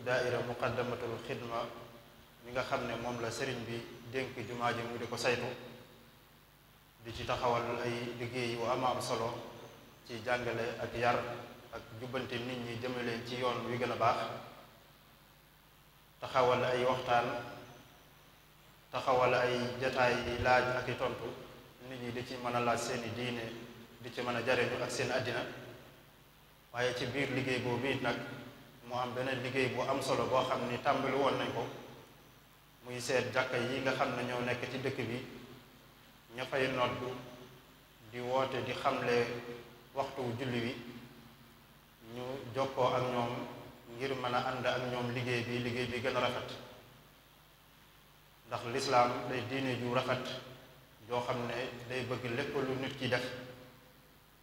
daaira muqaddamatul xidma mi nga xam ne moom la sëriñ bi dénk jumaa ji mu di ko saytu di ci taxawal ay liggéey yu am solo ci jàngale ak yar ak jubbante nit ñi jëmale ci yoon wi gën a baax, taxawal ay waxtaan, taxawal ay jataay yi laaj ak i tontu nit ñi di ci mën a laaj seeni diine, di ci mën a jariñu ak seen àddina. waaye ci biir liggéey boobu it nag mu am beneen liggéey bu am solo boo xam ni tàmbali woon nañ ko, muy seet jàkka yi nga xam ne ñoo nekk ci dëkk bi, ña fay noddu di woote di xamle waxtu julli wi, ñu jokkoo ak ñoom ngir mën a ànd ak ñoom liggéey bi gën a rafet. ndax lislaam day diine ju rafet joo xam ne day bëgg lépp lu nit ki def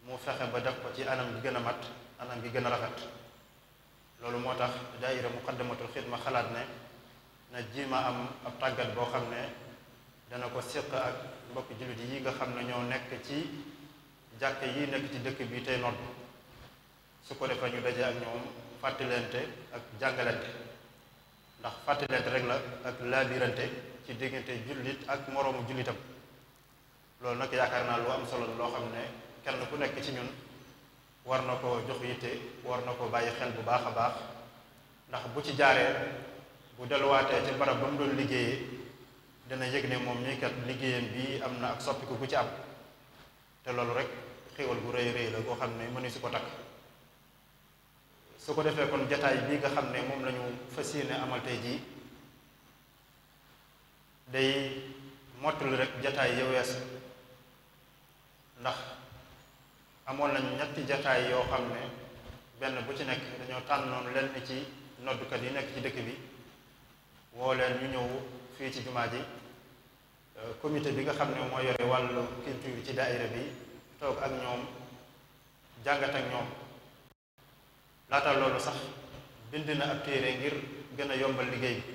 mu fexe ba def ko ci anam gi gën a mat, anam gi gën a rafet. loolu moo tax daaira muqaddamatul xidma xalaat ne na jiima am ab tàggat boo xam ne dana ko séq ak mbokk jullit yi nga xam ne ñoo nekk ci jàkk yi nekk ci dëkk bi tey nodd, su ko defee ñu daje ak ñoom fàttalente ak jàngalante. ndax fàttalente rek la ak laabirante ci diggante jullit ak moroomu jullitam. loolu nag yaakaar naa lu am solo loo xam ne kenn ku nekk ci ñun war na ko jox yitte, war na ko bàyyi xel bu baax a baax, ndax bu ci jaaree bu delluwaatee ci barab ba mu doon liggéeyee dana yëg ne moom ñuy kat liggéeyam bi am na ak soppiku gu ci am. te loolu rek xéwal gu rëy rëy la koo xam ne mënu si ko takk. su ko defee kon jataay bii nga xam ne moom la ñu fas yéene amal tey jii day mottali rek jataay yow wees, ndax amoon nañ ñetti jataay yoo xam ne benn bu ci nekk dañoo tànnoon lenn ci noddukat yi nekk ci dëkk bi woo leen ñu ñëw fii ci jumaa ji. comité bi nga xam ne moo yore wàllu culture ci daaira bi toog ak ñoom, jàngat ak ñoom. laata loolu sax bind na ab téere ngir gën a yombal liggéey bi,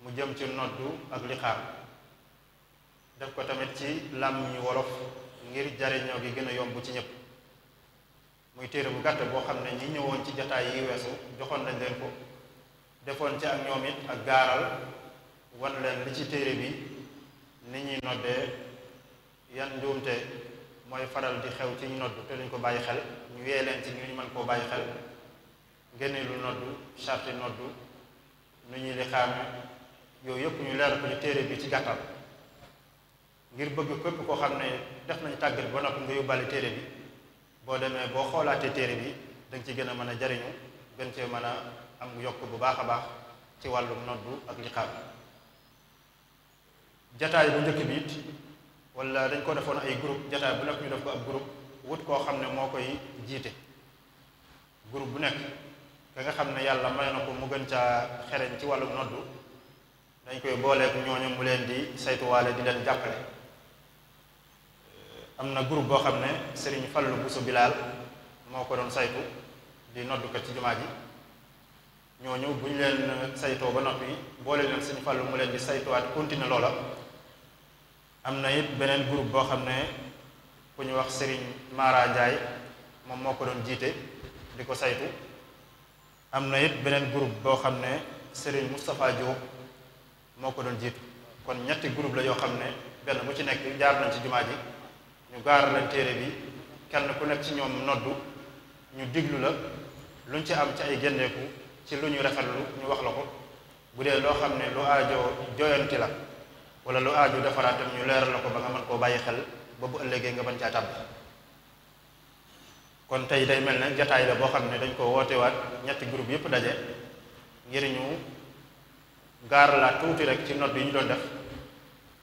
mu jëm ci noddu ak liqaam, def ko tamit ci làmmiñu wolof ngir jariñoo gi gën a yomb ci ñëpp. muy téere bu gàtt boo xam ne ñi ñëwoon ci jataay yi weesu joxoon nañ leen ko, defoon ci ak ñoom it ak gaaral wan leen li ci téere bi, ni ñuy noddee, yan njuumte mooy faral di xew ci ñu noddu te duñ ko bàyyi xel, ñu yee leen ci ñu mën koo bàyyi xel, génne lu noddu, sarti noddu, nu ñuy li xaame, yooyu yëpp ñu leeral ko ci téere bi ci gàttal, ngir bëgg képp koo xam ne def nañ tàggat ba noppi nga yóbbaale téere bi, boo demee boo xoolaatee téere bi danga ci gën a mën a jariñu, gën cee mën a am yokk bu baax a baax ci wàllum noddu ak liqaam. jataay bu njëkk bi it wala dañ ko defoon ay groupe, jataay bu nekk ñu def ko ab groupe, wut koo xam ne moo koy jiite. groupe bu nekk ka nga xam ne yàlla may na ko mu gën caa xereñ ci wàllum noddu dañ koy booleeku ñooñu mu leen di saytuwaale di leen jàppale. am na groupe boo xam ne Serigne Fallou Bousso Bilal moo ko doon saytu di noddukat ci jumaa ji. ñooñu bu ñu leen saytoo ba noppi boole leen Serigne Fallou mu leen di saytuwaat continuer loola. am na it beneen groupe boo xam ne ku ñu wax Serigne Mara Ndiaye moom moo ko doon jiite di ko saytu. am na it beneen groupe boo xam ne Serigne Moustapha Diop moo ko doon jiitu. kon ñetti groupe la yoo xam ne benn bu ci nekk jaar nañ ci jumaa ji, ñu gaar leen téere bi, kenn ku nekk ci ñoom noddu, ñu diglu la luñ ci am ci ay génneeku ci lu ñu rafetlu ñu wax la ko. bu dee loo xam ne lu aajo joyanti la wala lu aajo defaraatam ñu leeral la ko ba nga mën koo bàyyi xel ba bu ëllëgee nga bañ caa tàbb. kon tey day mel ne jataay la boo xam ne dañ ko wootewaat ñetti groupe yëpp daje ngir ñu gaar la tuuti rek ci nodd yi ñu doon def,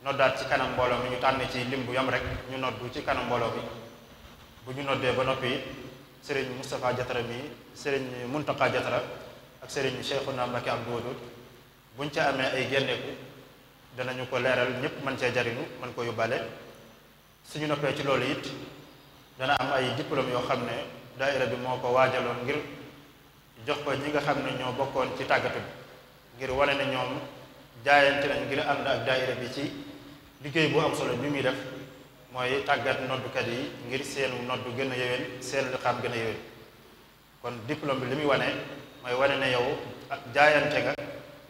noddaat ci kanam mbooloo mi, ñu tànn ci lim bu yam rek ñu noddu ci kanam mbooloo mi. bu ñu noddee ba noppi Serigne Moustapha Diatara mi, Serigne Muntaka Diatara ak Serigne Cheikhouna Mbacké Abdou Wadoud buñ ca amee ay génneeku danañu ko leeral, ñëpp mën cee jariñu, mën ko yóbbaale. suñu noppee ci loolu it dana am ay diplôme yoo xam ne daaira bi moo ko waajaloon ngir jox ko ñi nga xam ne ñoo bokkoon ci tàggatu bi, ngir wane ne ñoom jaayante nañ ngir ànd ak daaira bi ci liggéey bu am solo bi muy def, mooy tàggat noddukat yi ngir seenu noddu gën a yéwén, seen liqaam gën a yéwén. kon diplôme bi li muy wane mooy wane ne yow ak jaayante nga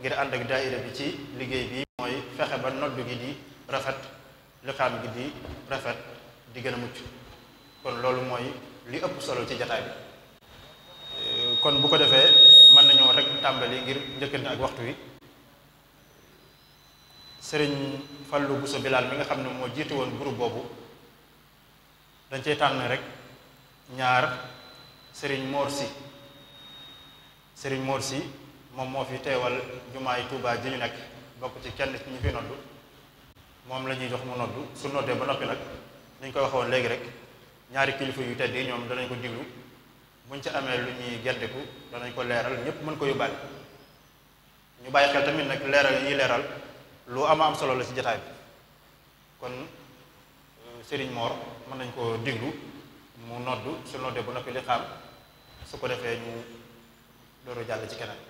ngir ànd ak daayira bi ci liggéey bi mooy fexe ba noddu gi di rafet liqaam gi di rafet di gën a mucc kon loolu mooy li ëpp solo ci jataay bi kon bu ko defee mën nañoo rek tàmbali ngir njëkkante ak waxtu wi sëriñ Fallou Bousso Bilal mi nga xam ne moo jiitu woon groupe boobu dañ cey tànn rek ñaar sëriñ Mor Si moom moo fi teewal jumaay Tuubaa ji ñu nekk bokk ci kenn ci ñi fi noddu moom la ñuy jox mu noddu su noddee ba noppi nag niñ ko waxoon léegi rek ñaari kilifa yu tedd yi ñoom danañ ko diglu buñ ci amee lu ñuy gendiku danañ ko leeral ñépp mën ko yóbbaale ñu bàyyi xel tamit nag leeral yi ñuy leeral lu am solo la ci jataay bi kon Serigne Mor mën nañ koo diglu mu noddu su noddee bu noppi li xam su ko defee ñu dooru jàll ci keneen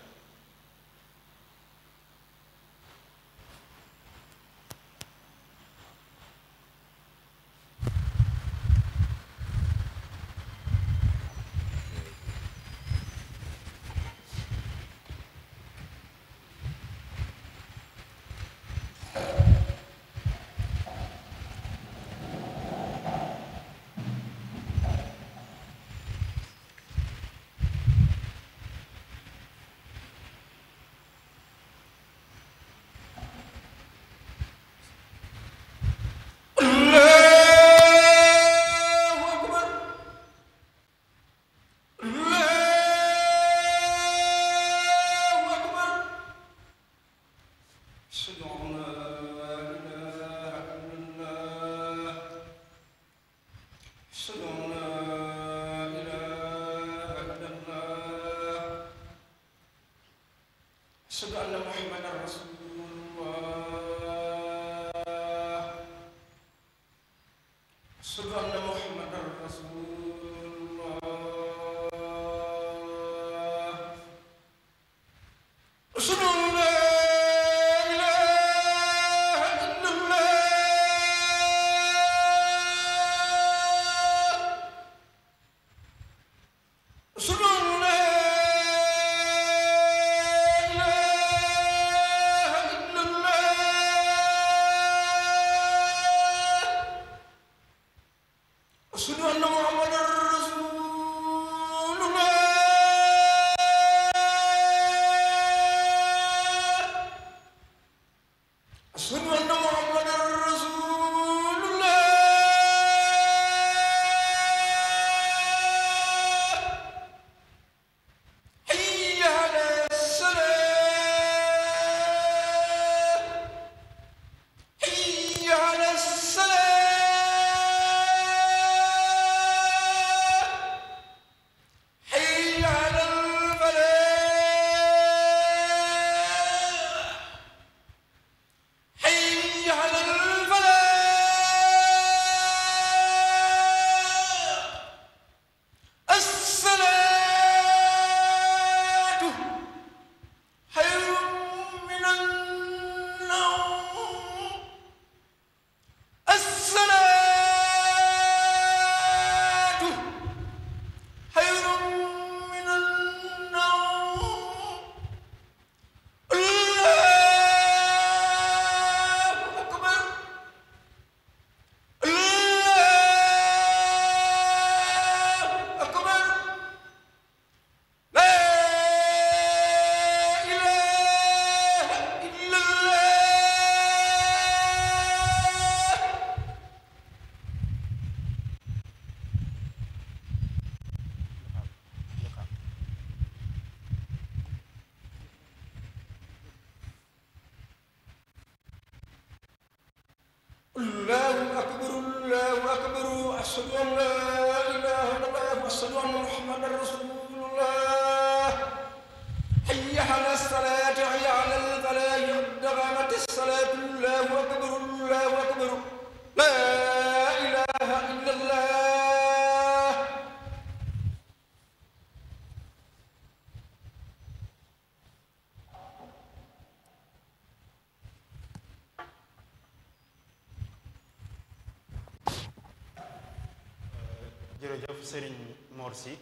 jërëjëf Serigne Mor Si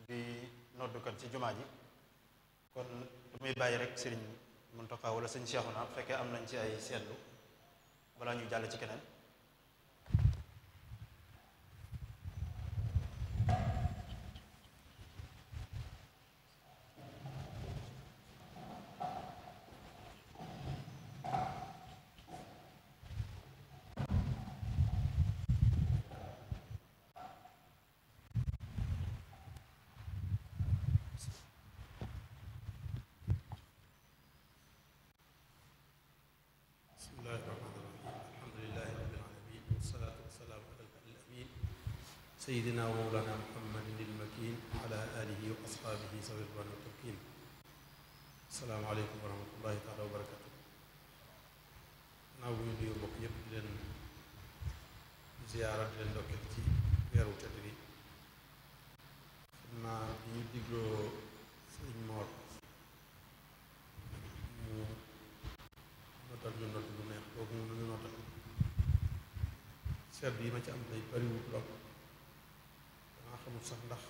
di noddukat ci jumaa ji kon muy bàyyi rek sëriñ Muntaxa wala sëñ Seexuna bu fekkee am nañ ci ay seetlu balaa ñuy jàll ci keneen. bismillahi rahmaani rahim alhamdulilahi rabbil alamin wasalaatu wasalaamu ala al amin sayidina wa mawlana muhammadin il makin wa ala alihi wa ashaabihi sawi ridwaan wa tamkin asalaamu aleykum wa rahmatullahi taala wa barakatu naaw bu ñu nuyu mbokk yépp di leen ziyaara di leen ndokkeel ci weeru tedd gi xam naa bi ñu digloo sëriñ Moor mu notal ñu not lu neex boobu mu ñu notal seet yi ma ci am day bariwut lool danaa xamul sax ndax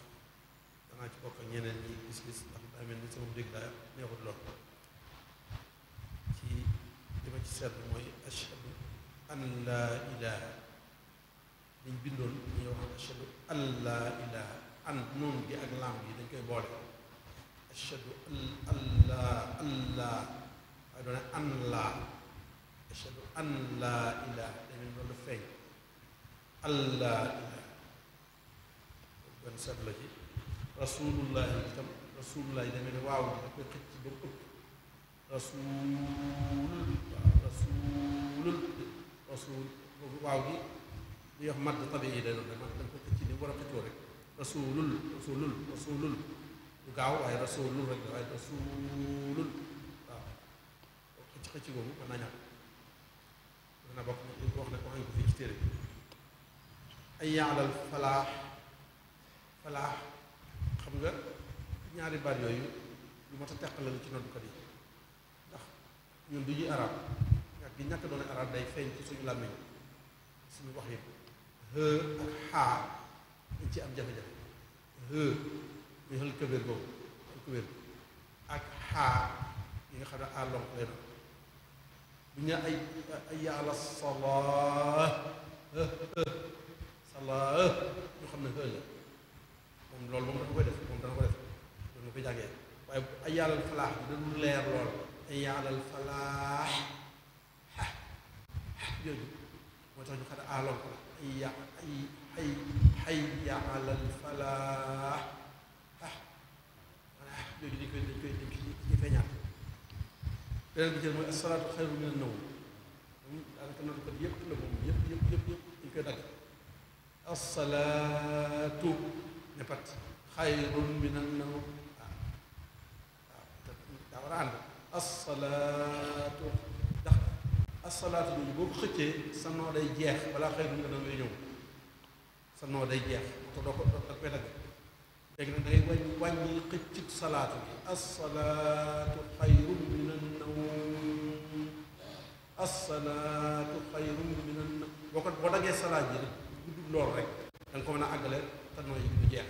danaa ci bokk ak ñeneen ñi gis-gis ndax daa mel ni sama dégg daa neexut lool ci li ma ci seet mooy ashhadu an laa ilaha liñ bindoon ñu wax ashhadu an laa ilaha an noonu gi ak laam gi dañ koy boole ashhadu an laa waaye doone an laa ashhadu an laa ilaha dañu loolu feeñ an laa ilaha benn seet la ci rasulullahi itam rasulullahi demee ne waaw da koy xëcc ba mu ëpp rasul waaw gi li wax madd tabi yi day doon man dañ ko xëcc ni war a xëccoo rek rasulul du gaaw waaye rasulul rek waaye rasulul waaw xëcc boobu mën naa ñàkk mën naa bokk ñu ko wax ne ko xam ko fii ci téere bi ay yaalal falaax xam nga ñaari baat yooyu lu mat a teqale la ci noddukat yi ndax ñun du ñuy arab ñàkk gi ñàkk doon arab day feeñ ci suñu làmmiñ suñu wax yi hë ak xaa dañ ci am jafe-jafe hë muy xel këbéer boobu xel këbéer ak xaa yi nga xam ne à lonk lay doon bu ñu ay yàlla salaa ñu xam ne xël la moom loolu moom dana koy def dana koy jàngee waaye ay yàllal falaax bi dañu leer lool ay yàllal falaax jooju moo tax ñu xam ne aalon ko la ay yàllal falaax jooju dañ koy feeñaat beneen bi jël mooy asalaatu xayru mina nawm moom daanaka noonu ko yëpp la moom yëpp dañ koy dagg asalaatu ne pat xayrun mina nawm daa war a ànd asalaatu ndax asalaatu boobu boo ko xëccee sa noo day jeex balaa xayrun mina nawm lay ñëw sa noo day jeex moo tax doo ko koy dagg léegi nag da ngay wàññi xëccit salaatu bi asalaatu xayrun mina nawm asalaatu xayrun mina nawm boo daggee salaat ji rek guddul lool rek da nga ko mën a àggale te nooy du jeex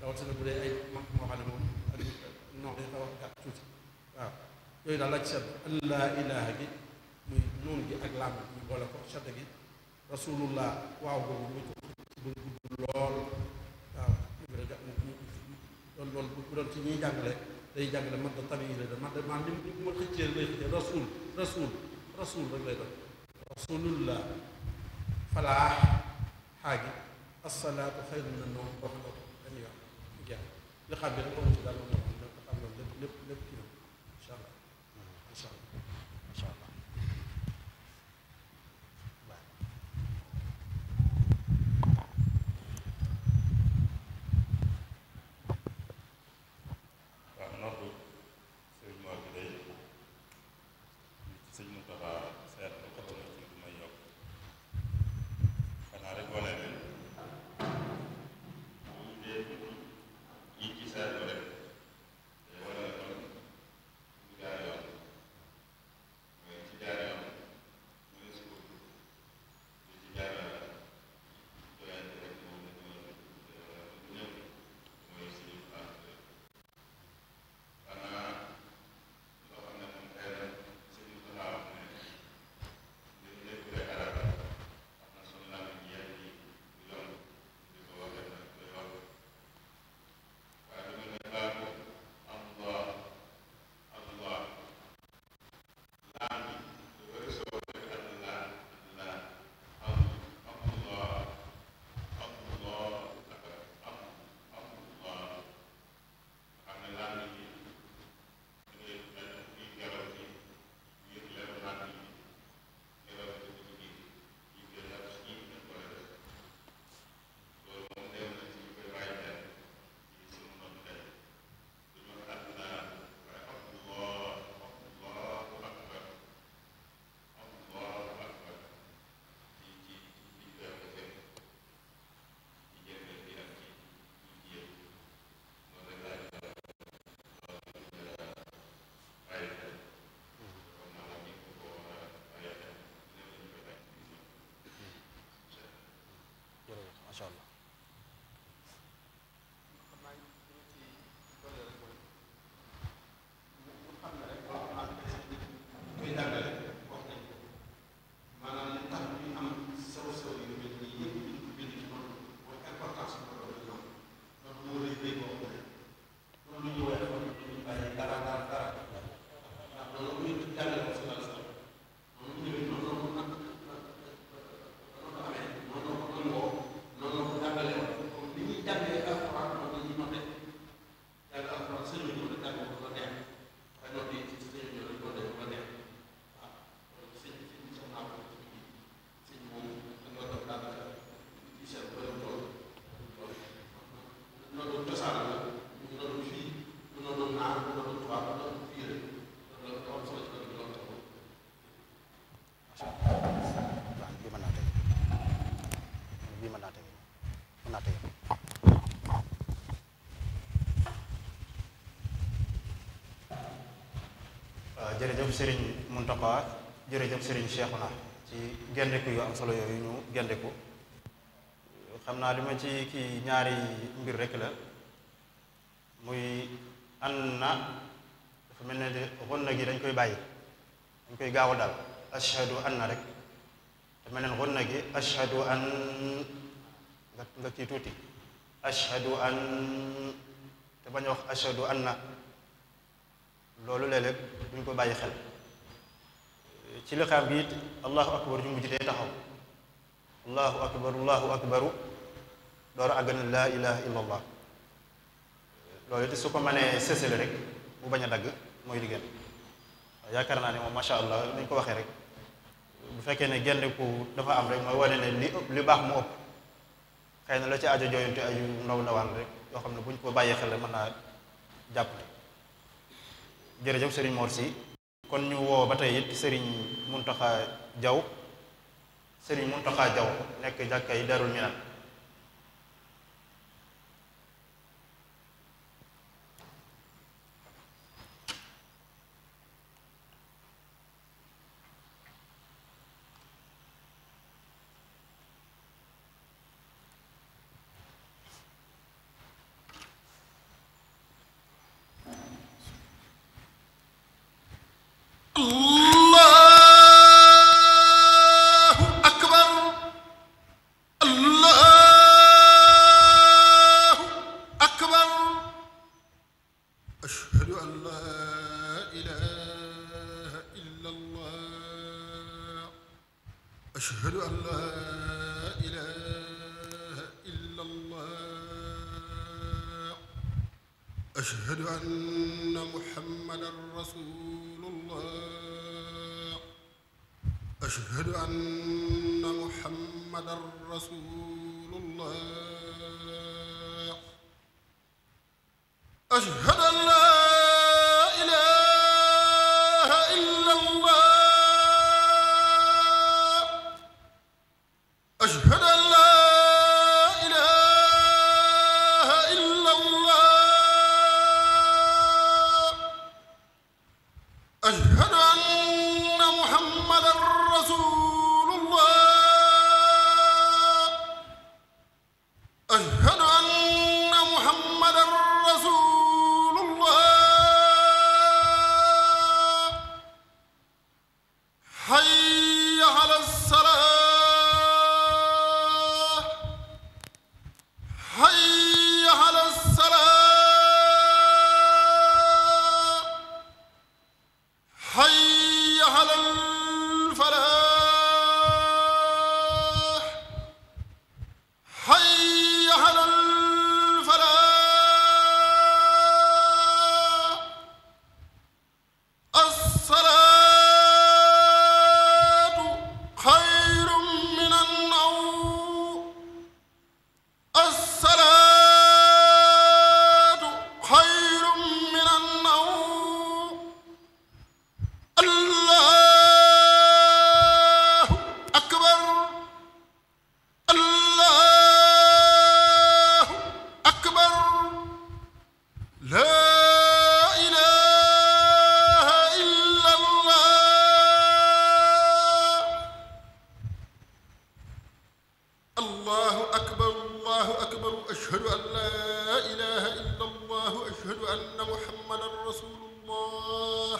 rawatina bu dee ay mag moo xam ne moom ak non day xaw a gàtt tuuti waaw yooyu daal la ci sedd allah ilaha gi muy noon gi ak laam ñu boole ko sedd gi rasulullah waaw boobu muy ko ci ba gudd lool waaw loolu bu doon ci ñuy jàngale day jàngale mat da tabi lay doon mat da maa li ma xëccee lay xëccee rasul rek lay doon rasulullah falaax xaagi asalaatu xayru mina nawm wax nga ko benn yoon mu jeex li xam bi rek ko ci daal moom xam loolu lépp kii na incha allah waaw noddu sëriñ Mor bi day sëñ Moustapha seet lu ko doon ci du may yokk xanaa rek wane ne yi ci seetlu rek bii mën naa tege bii mën naa tege mën naa tege jërëjëf sëriñ Muntaxa jërëjëf sëriñ Cheikhouna ci gendeku yu am solo yooyu ñu gendeku xam naa li ma ci kii ñaari mbir rek la muy an na dafa mel ne xunna gi dañ koy bàyyi dañ koy gaaw a daal ashhadu an na rek te mel ne xunna gi ashhadu an nga kii tuuti ashhadu an te bañ a wax ashhadu an na loolu léeg-léeg duñ ko bàyyi xel ci liqaam bi it allahu akbar ju mujj dee taxaw allahu akbaru door a àgg na laa ilaha illa allah loolu it su ko mënee sësale rek bu bañ a dagg mooy li gën yaakaar naa ne moom macha allah dañ ko waxee rek bu fekkee ne gendeku dafa am rek mooy wane ne li baax mu ëpp xëy na la ci aajo jooyante ayu ndaw ndawaan rek yoo xam ne buñ ko bàyyee xel mën naa jàpp jërëjëf sëriñ Mor si kon ñu woo ba tey it sëriñ Muntaxa Jaw nekk jàkkay Darul Minan أشهد أن محمدا رسول الله أشهد أن محمدا رسول الله أشهد أن لا إله إلا الله أشهد أن لا أشهد أن محمدا رسول الله أشهد أن محمدا رسول الله حي على الصلاة حي على الصلاة حي على الفلاح حي على الفلاح الصلاة خير من النوم الصلاة خير من النوم الله أكبر الله أكبر لا إله إلا الله الله أكبر الله أكبر أشهد أن لا إله إلا الله أشهد أن محمدا رسول الله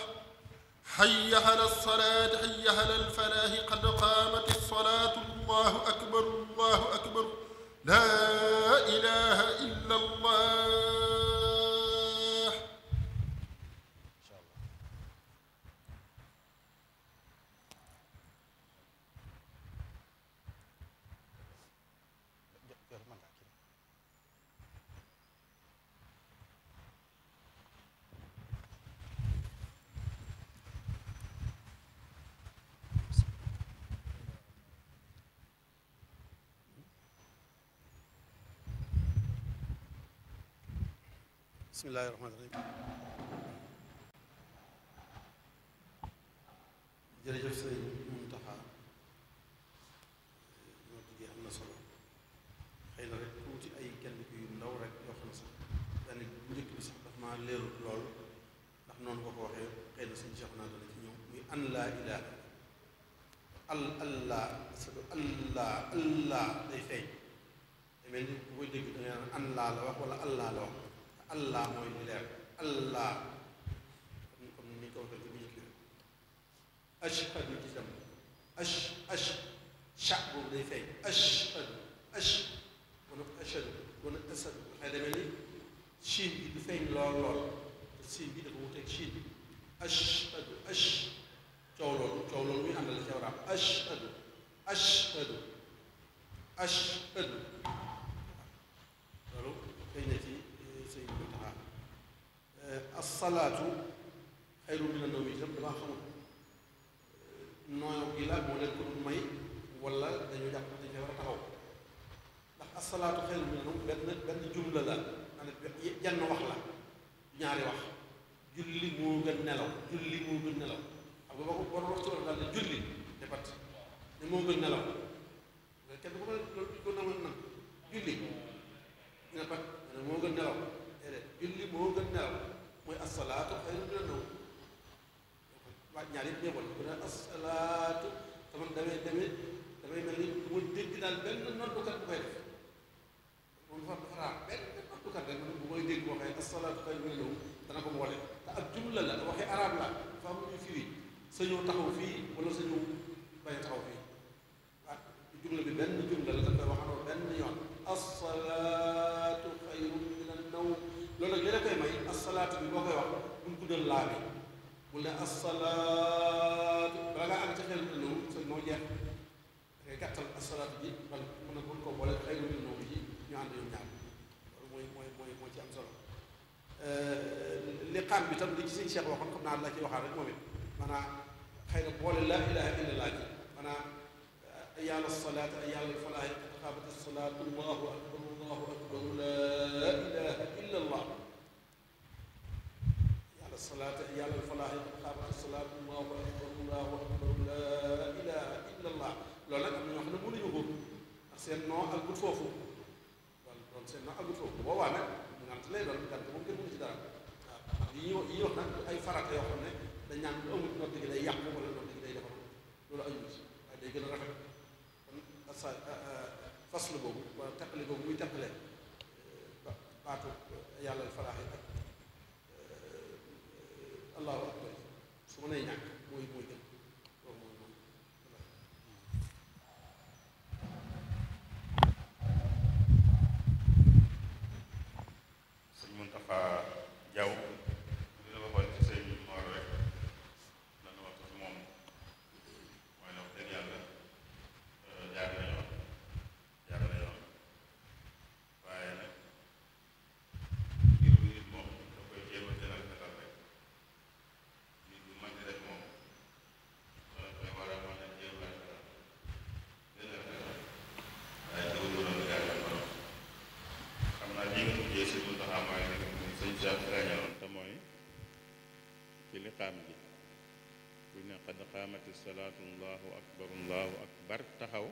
حي على الصلاة حي على الفلاح قد قامت الصلاة الله أكبر الله أكبر لا إله إلا الله bismillaahi rahmaani rahiim jërëjëf sëriñ Muntaxa ñoo diggee am na solo xëy na rek tuuti ay kenn yu ndaw rek yoo xam ne sax benn bu njëkk bi sax daf maa leerut lool ndax noonu nga ko waxee xëy na suñu Cheikh naa dana ci ñëw muy an laa ilaaha allah sadu allah day feeñ day mel ni bu koy dégg da nga naan an laa la wax wala allah la wax allah mooy li leer allah comme ni ñu ko waxee ci bu njëkk bi ashhadu ci tam sha boobu day feeñ ashhadu wala ashhadu wala asadu xëy demee ni chiin bi du feeñ lool te siin bi dafa wuteeg chiin bi ashhadu coow loolu muy àndal ci waraam ashhadu loolu feeñ na ci sëñ bi taxaa assalaatu xayru mina nawmi itam damaa xamul nooyo gi la moo leen ko dul may wala dañu jàpp dañu fee war a taxaw ndax assalaatu xayru mina nawmi benn jumla la maanaam jenn wax la ñaari wax julli moo gën nelaw xam nga boo ko wax ci wala daal ne julli ne pat ne moo gën nelaw kenn bu ko loolu ko na nan julli ñu ne pat ne moo gën nelaw déedéet julli moo gën nelaw mooy assalaatu xayru mina nawm waa ñaar yëpp ñëwal bu ne assalaatu taman damay mel ni du ma dégg daal benn noddukat bu koy def moom dafa raar benn noddukat rek bu koy dégg waxee assalaatu xayru mina nawm dana ko boole te ak jumla la waxee arab la dafa am ñu firi sañoo taxaw fii wala sañoo bañ a taxaw fii jumla bi benn jumla la dafay waxandoo benn yoon assalaatu xayrun min an-nawm loolu nag li la koy may assalaatu bi boo koy wax bul guddal laa bi bul ne assalaatu bala ngaa àgg ci xel bi noonu sa moo jeex da ngay gàttal assalaatu bi bal mën na bul ko boole xayrun min an-nawm ji ñu ànd ñoom ñaar loolu mooy ci am solo liqaam bi tam li ci sëñ Cheikh waxoon xam naa la ci waxaat rek moom it maanaam xëy na boole laa ilaha illallah ji maanaam ayaal salaat ayaal falaahi qad qaamat as-salaat allahu akbar laa ilaha illallah ayaal salaat ayaal falaahi qad qaamat as-salaat allahu akbar laa ilaha illallah loolu nag am na ñoo xam ne mënuñu ko ndax seen noo àggut foofu wala doon seen noo àggut foofu boobaa nag ñu naan lay doon gàtt moom kenn mënu ci dara waaw yi wax nag ay farata yoo xam ne dañ naan lu amul nodd gi day yàqu wala nodd gi day defar loolu ayut waaye day gën a rafet kon faslu boobu wala teqale boobu muy teqale baatu yàlla falaax yi ak allahu akbar su ma nee ñàkk mooy gën loolu mooy sëñ Muntaxa Jaw li la waxoon ci sëñ Mor rek lan la wax ci moom mooy ne wax dëgg yàlla jaar na yoon waaye nag ngir nit moom da koy jéem a gën a rafetal rek nit bu mën di def moom dana koy war a mën a jéem a rafetal gën a rafetal waaye teewul loolu jaar na borom xam naa lii nga mujjee si Muntaxa mooy rek sëñ Cheikh feeñaloon te mooy ci liqaam gi bu ne qad qaamati salaatu allahu akbar taxaw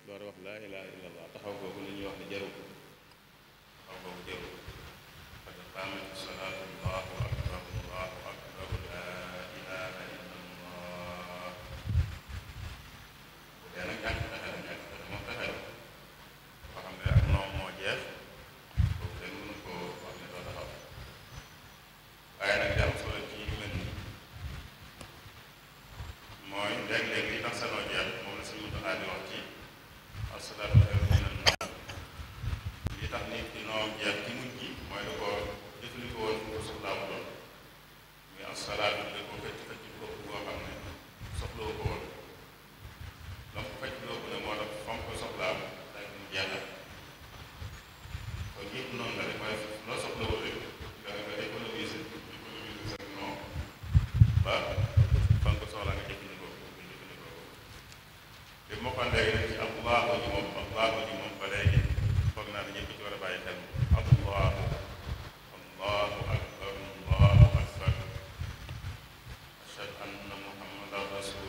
door a wax laa ilaha illa allah taxaw boobu la ñuy wax ne jarul taxaw boobu jarul qad qaamati salaatu allahu akbar laa ilaha illa allah bu dee nag ñàkk taxe la ñàkk taxe moom taxe la boo xam ne ak noom moo jeex boobu kenn mënu ko wax ne doo taxaw waaye nag jàmm solo ci yu mel nii mooy léeg-léeg li tax sa noo jeex moom la suñu Muntaxa di wax ci asalaatu xayrun minan nawm li tax nit ki noo jeex ci mujj gi mooy da ko jëfandikoo woon ko soxlaa mu doon muy asalaatu da ko fecc bopp boo xam ne soxlawu ko woon donc fecc boobu ne moo tax fam ko soxlaa day mu jeexal kon yëpp noonu la rek mooy loo soxlawul rek da nga économiser sa non ba fa nga ko soxlaa nga jëfandikoo li ma ko léegi nag ci allahu ji moom ba léegi foog naa ne ñëpp ci war a bàyyi xel allahu akbar ashhadu anna muhammadan rasul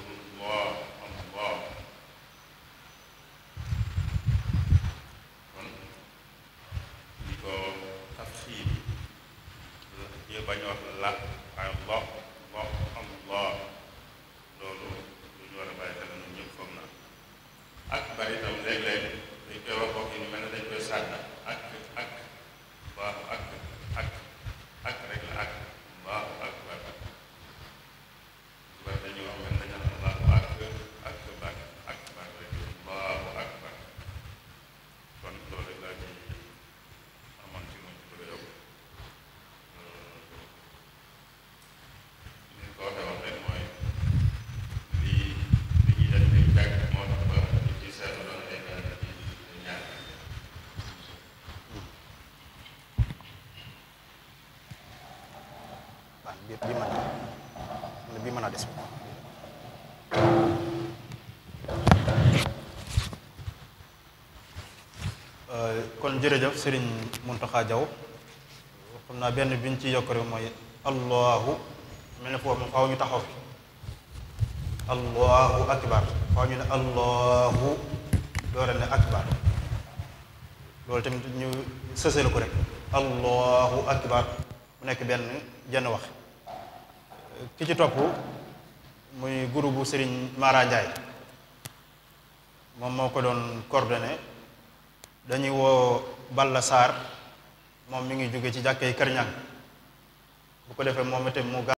ak waaye Allah Allah Allah loolu lu ñu war a bàyyi xel ñun ñëpp foog na ak bari itam léeg-léeg dañ koy wax wax yi mel ne dañ koy sànni ak waaw ak rek la ak waaw ak bar dañuy wax mel nañu Allahu akbar rek Allahu akbar kon loolu laa ci amoon ci muñ bëgg a yokk li ko waxee wax rek mooy li ñuy def ni jàkk moo tax ba ñu ci seetlu doon ay ñaar bi mën a des kon jërëjëf sëriñ Muntaxa Jaw xam naa benn biñ ci yokk rek mooy allahu mel ne foofu faaw ñu taxaw fi allahu akbar faaw ñu ne allahu doora ne akbar loolu tamit ñu sësale ko rek allahu akbar mu nekk benn jenn wax ki ci topp muy groupe bu Serigne Mara Ndiaye moom moo ko doon coordonné dañuy woo Balla Sarr moom mi ngi jóge ci jàkkee Kër Ñang bu ko defee moom itam mu